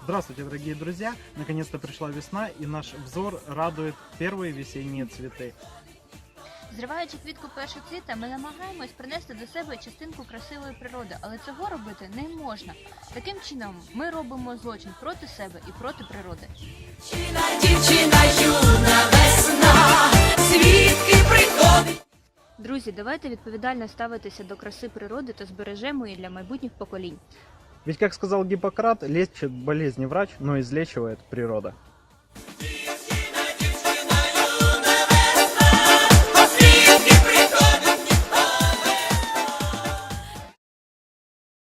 Здравствуйте, дорогие друзья! Наконец-то пришла весна, и наш взор радует первые весенние цветы. Зриваючи квітку першоцвіта, ми намагаємось принести до себе частинку красивої природи, але цього робити не можна. Таким чином, ми робимо злочин проти себе і проти природи. Дівчина, юна весна, звідки приходить? Друзі, давайте відповідально ставитися до краси природи та збережемо її для майбутніх поколінь. Ведь, как сказал Гиппократ, лечит болезни врач, но излечивает природа.